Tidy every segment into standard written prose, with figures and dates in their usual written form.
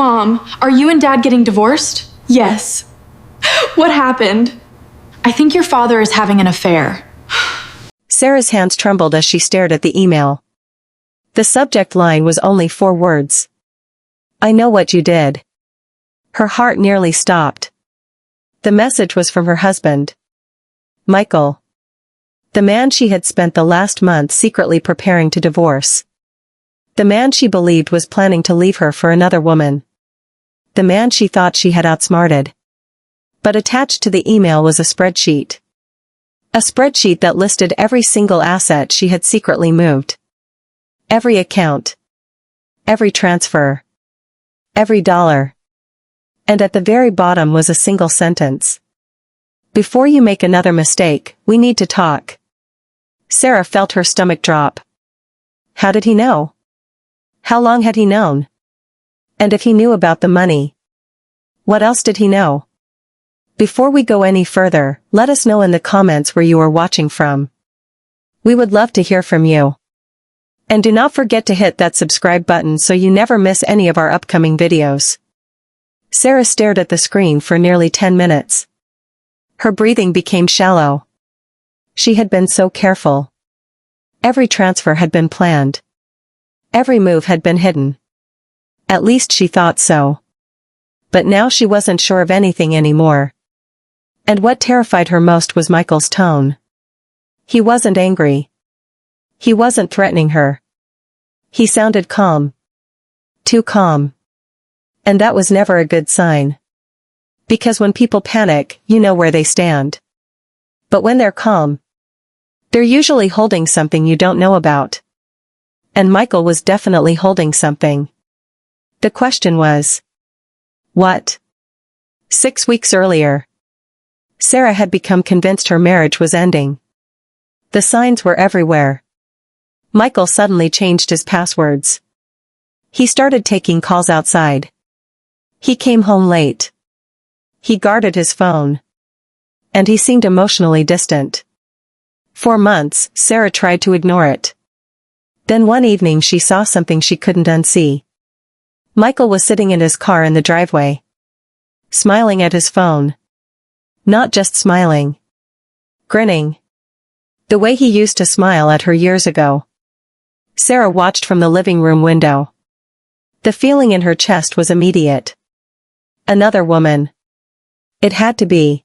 Mom, are you and Dad getting divorced? Yes. What happened? I think your father is having an affair. Sarah's hands trembled as she stared at the email. The subject line was only 4 words. I know what you did. Her heart nearly stopped. The message was from her husband, Michael. The man she had spent the last month secretly preparing to divorce. The man she believed was planning to leave her for another woman. The man she thought she had outsmarted. But attached to the email was a spreadsheet. A spreadsheet that listed every single asset she had secretly moved. Every account. Every transfer. Every dollar. And at the very bottom was a single sentence. Before you make another mistake, we need to talk. Sarah felt her stomach drop. How did he know? How long had he known? And if he knew about the money, what else did he know? Before we go any further, let us know in the comments where you are watching from. We would love to hear from you. And do not forget to hit that subscribe button so you never miss any of our upcoming videos. Sarah stared at the screen for nearly 10 minutes. Her breathing became shallow. She had been so careful. Every transfer had been planned. Every move had been hidden. At least she thought so. But now she wasn't sure of anything anymore. And what terrified her most was Michael's tone. He wasn't angry. He wasn't threatening her. He sounded calm. Too calm. And that was never a good sign. Because when people panic, you know where they stand. But when they're calm, they're usually holding something you don't know about. And Michael was definitely holding something. The question was, what? 6 weeks earlier, Sarah had become convinced her marriage was ending. The signs were everywhere. Michael suddenly changed his passwords. He started taking calls outside. He came home late. He guarded his phone. And he seemed emotionally distant. For months, Sarah tried to ignore it. Then one evening she saw something she couldn't unsee. Michael was sitting in his car in the driveway, smiling at his phone. Not just smiling. Grinning. The way he used to smile at her years ago. Sarah watched from the living room window. The feeling in her chest was immediate. Another woman. It had to be.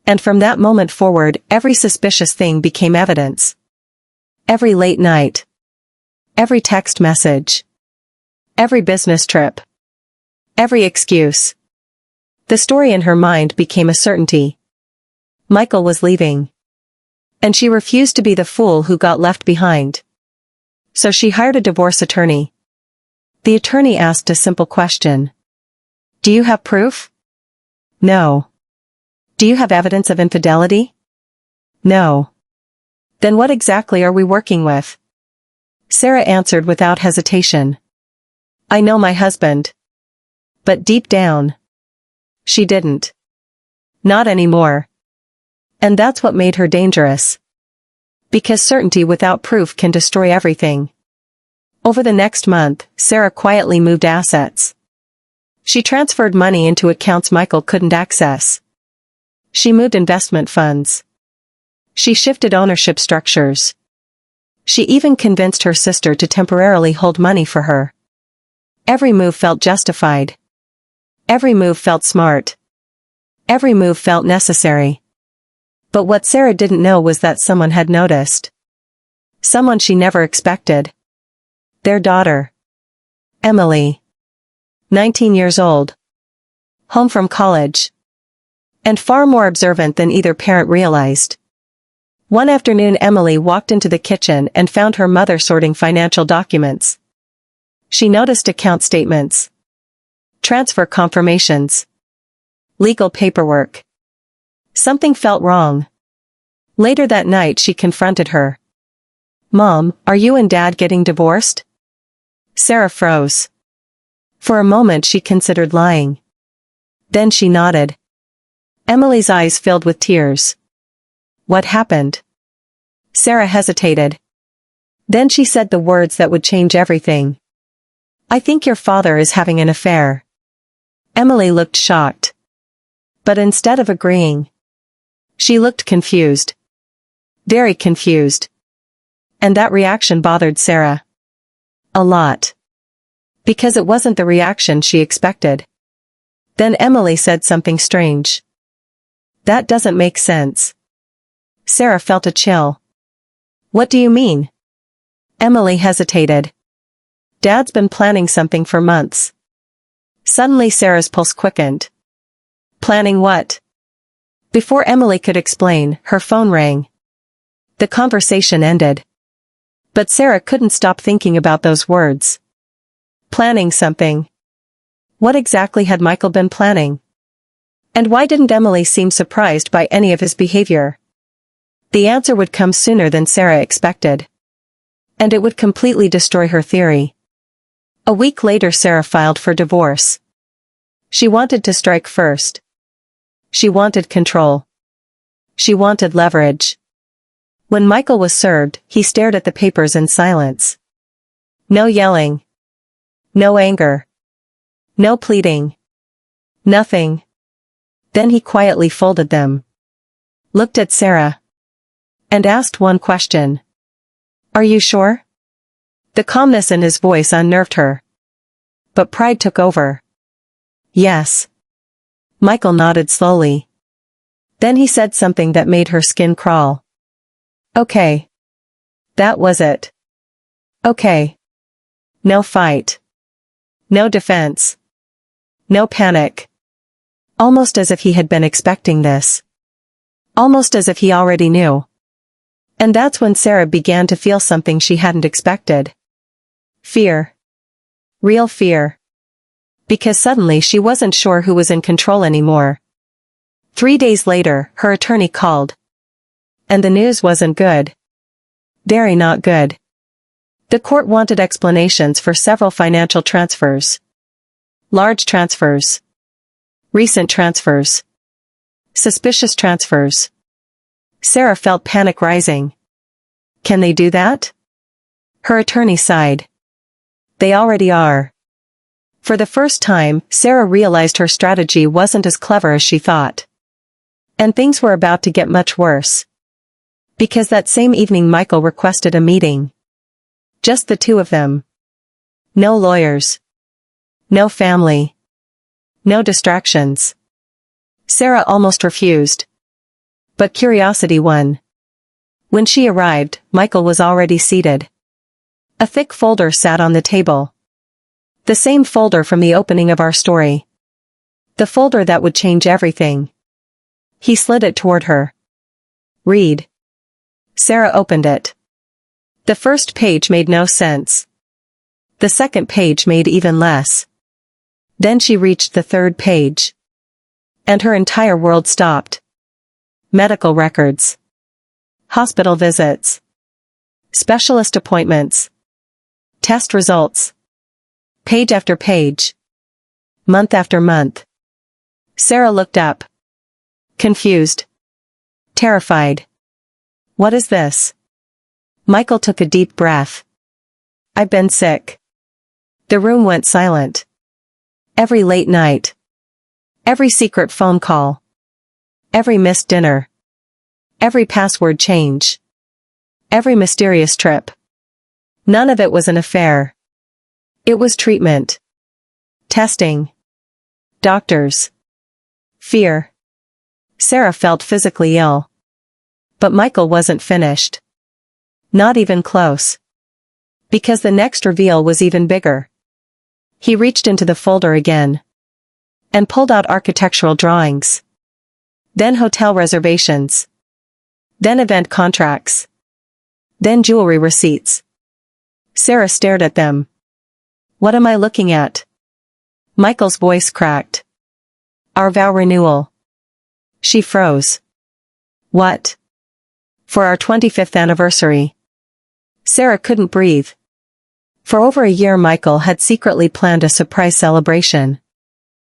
And from that moment forward, every suspicious thing became evidence. Every late night. Every text message. Every business trip. Every excuse. The story in her mind became a certainty. Michael was leaving. And she refused to be the fool who got left behind. So she hired a divorce attorney. The attorney asked a simple question. Do you have proof? No. Do you have evidence of infidelity? No. Then what exactly are we working with? Sarah answered without hesitation. I know my husband. But deep down, she didn't. Not anymore. And that's what made her dangerous. Because certainty without proof can destroy everything. Over the next month, Sarah quietly moved assets. She transferred money into accounts Michael couldn't access. She moved investment funds. She shifted ownership structures. She even convinced her sister to temporarily hold money for her. Every move felt justified. Every move felt smart. Every move felt necessary. But what Sarah didn't know was that someone had noticed. Someone she never expected. Their daughter. Emily. 19 years old. Home from college. And far more observant than either parent realized. One afternoon Emily walked into the kitchen and found her mother sorting financial documents. She noticed account statements. Transfer confirmations. Legal paperwork. Something felt wrong. Later that night she confronted her. Mom, are you and Dad getting divorced? Sarah froze. For a moment she considered lying. Then she nodded. Emily's eyes filled with tears. What happened? Sarah hesitated. Then she said the words that would change everything. I think your father is having an affair. Emily looked shocked. But instead of agreeing, she looked confused. Very confused. And that reaction bothered Sarah. A lot. Because it wasn't the reaction she expected. Then Emily said something strange. That doesn't make sense. Sarah felt a chill. What do you mean? Emily hesitated. Dad's been planning something for months. Suddenly Sarah's pulse quickened. Planning what? Before Emily could explain, her phone rang. The conversation ended. But Sarah couldn't stop thinking about those words. Planning something. What exactly had Michael been planning? And why didn't Emily seem surprised by any of his behavior? The answer would come sooner than Sarah expected. And it would completely destroy her theory. A week later Sarah filed for divorce. She wanted to strike first. She wanted control. She wanted leverage. When Michael was served, he stared at the papers in silence. No yelling. No anger. No pleading. Nothing. Then he quietly folded them. Looked at Sarah. And asked one question. Are you sure? The calmness in his voice unnerved her. But pride took over. Yes. Michael nodded slowly. Then he said something that made her skin crawl. Okay. That was it. Okay. No fight. No defense. No panic. Almost as if he had been expecting this. Almost as if he already knew. And that's when Sarah began to feel something she hadn't expected. Fear. Real fear. Because suddenly she wasn't sure who was in control anymore. 3 days later, her attorney called. And the news wasn't good. Very not good. The court wanted explanations for several financial transfers. Large transfers. Recent transfers. Suspicious transfers. Sarah felt panic rising. Can they do that? Her attorney sighed. They already are. For the first time, Sarah realized her strategy wasn't as clever as she thought. And things were about to get much worse. Because that same evening Michael requested a meeting. Just the two of them. No lawyers. No family. No distractions. Sarah almost refused. But curiosity won. When she arrived, Michael was already seated. A thick folder sat on the table. The same folder from the opening of our story. The folder that would change everything. He slid it toward her. Read. Sarah opened it. The first page made no sense. The second page made even less. Then she reached the third page. And her entire world stopped. Medical records. Hospital visits. Specialist appointments. Test results. Page after page. Month after month. Sarah looked up. Confused. Terrified. What is this? Michael took a deep breath. I've been sick. The room went silent. Every late night. Every secret phone call. Every missed dinner. Every password change. Every mysterious trip. None of it was an affair. It was treatment. Testing. Doctors. Fear. Sarah felt physically ill. But Michael wasn't finished. Not even close. Because the next reveal was even bigger. He reached into the folder again. And pulled out architectural drawings. Then hotel reservations. Then event contracts. Then jewelry receipts. Sarah stared at them. What am I looking at? Michael's voice cracked. Our vow renewal. She froze. What? For our 25th anniversary. Sarah couldn't breathe. For over a year Michael had secretly planned a surprise celebration.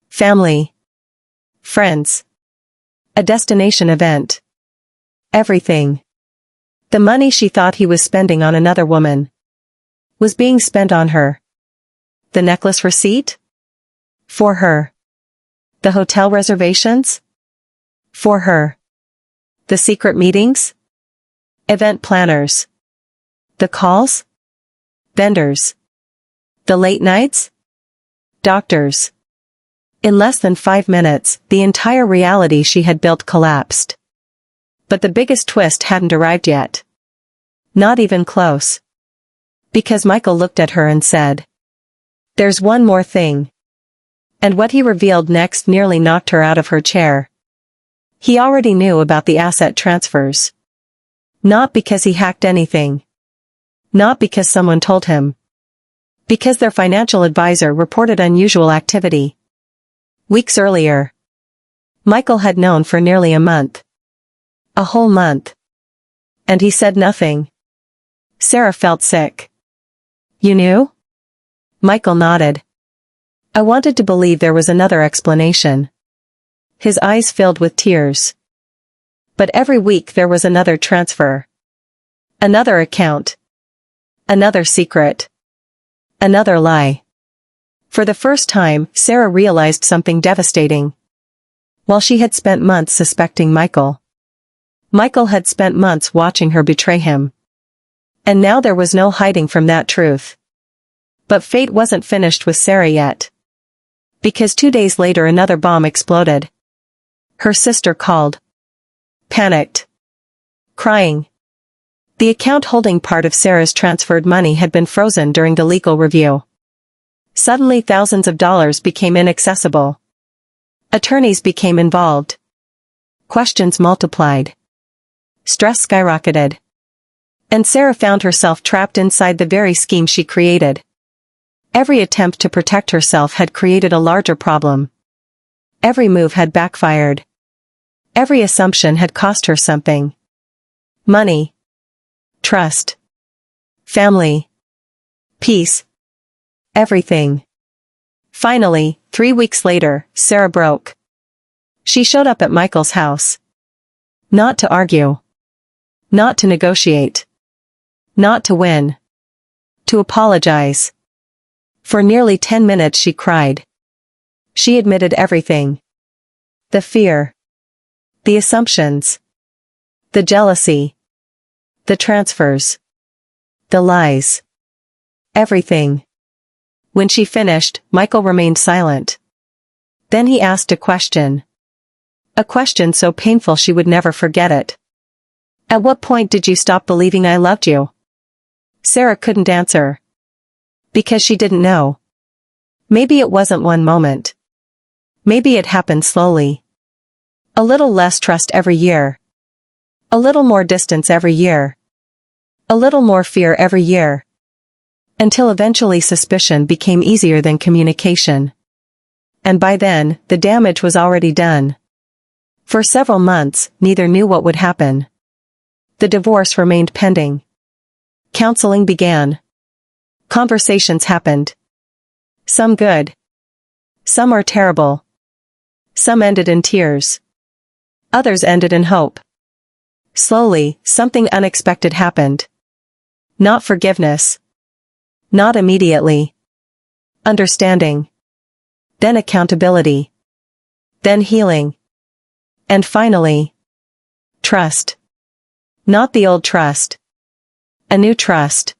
Family. Friends. A destination event. Everything. The money she thought he was spending on another woman was being spent on her. The necklace receipt? For her. The hotel reservations? For her. The secret meetings? Event planners. The calls? Vendors. The late nights? Doctors. In less than 5 minutes, the entire reality she had built collapsed. But the biggest twist hadn't arrived yet. Not even close. Because Michael looked at her and said, "There's one more thing." And what he revealed next nearly knocked her out of her chair. He already knew about the asset transfers. Not because he hacked anything. Not because someone told him. Because their financial advisor reported unusual activity. Weeks earlier. Michael had known for nearly a month. A whole month. And he said nothing. Sarah felt sick. "You knew?" Michael nodded. I wanted to believe there was another explanation. His eyes filled with tears. But every week there was another transfer. Another account. Another secret. Another lie. For the first time, Sarah realized something devastating. While she had spent months suspecting Michael, Michael had spent months watching her betray him. And now there was no hiding from that truth. But fate wasn't finished with Sarah yet. Because 2 days later another bomb exploded. Her sister called. Panicked. Crying. The account holding part of Sarah's transferred money had been frozen during the legal review. Suddenly thousands of dollars became inaccessible. Attorneys became involved. Questions multiplied. Stress skyrocketed. And Sarah found herself trapped inside the very scheme she created. Every attempt to protect herself had created a larger problem. Every move had backfired. Every assumption had cost her something. Money. Trust. Family. Peace. Everything. Finally, 3 weeks later, Sarah broke. She showed up at Michael's house. Not to argue. Not to negotiate. Not to win. To apologize. For nearly 10 minutes she cried. She admitted everything. The fear. The assumptions. The jealousy. The transfers. The lies. Everything. When she finished, Michael remained silent. Then he asked a question. A question so painful she would never forget it. At what point did you stop believing I loved you? Sarah couldn't answer. Because she didn't know. Maybe it wasn't one moment. Maybe it happened slowly. A little less trust every year. A little more distance every year. A little more fear every year. Until eventually suspicion became easier than communication. And by then, the damage was already done. For several months, neither knew what would happen. The divorce remained pending. Counseling began. Conversations happened. Some good. Some are terrible. Some ended in tears. Others ended in hope. Slowly, something unexpected happened. Not forgiveness. Not immediately. Understanding. Then accountability. Then healing. And finally, trust. Not the old trust. A new trust.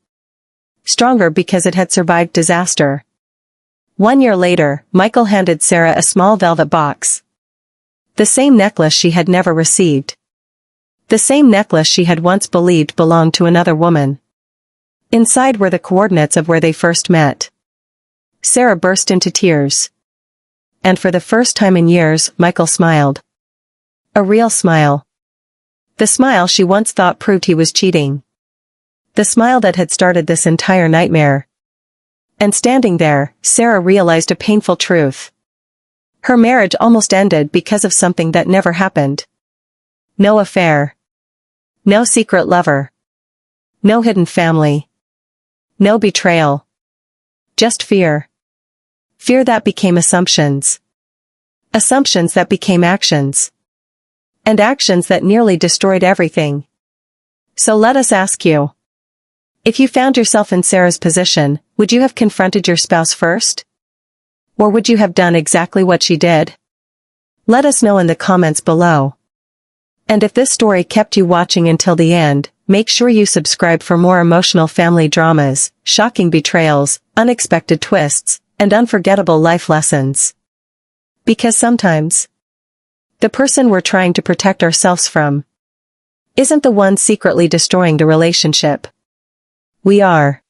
Stronger because it had survived disaster. 1 year later, Michael handed Sarah a small velvet box. The same necklace she had never received. The same necklace she had once believed belonged to another woman. Inside were the coordinates of where they first met. Sarah burst into tears. And for the first time in years, Michael smiled. A real smile. The smile she once thought proved he was cheating. The smile that had started this entire nightmare. And standing there, Sarah realized a painful truth. Her marriage almost ended because of something that never happened. No affair. No secret lover. No hidden family. No betrayal. Just fear. Fear that became assumptions. Assumptions that became actions. And actions that nearly destroyed everything. So let us ask you. If you found yourself in Sarah's position, would you have confronted your spouse first? Or would you have done exactly what she did? Let us know in the comments below. And if this story kept you watching until the end, make sure you subscribe for more emotional family dramas, shocking betrayals, unexpected twists, and unforgettable life lessons. Because sometimes, the person we're trying to protect ourselves from isn't the one secretly destroying the relationship. We are.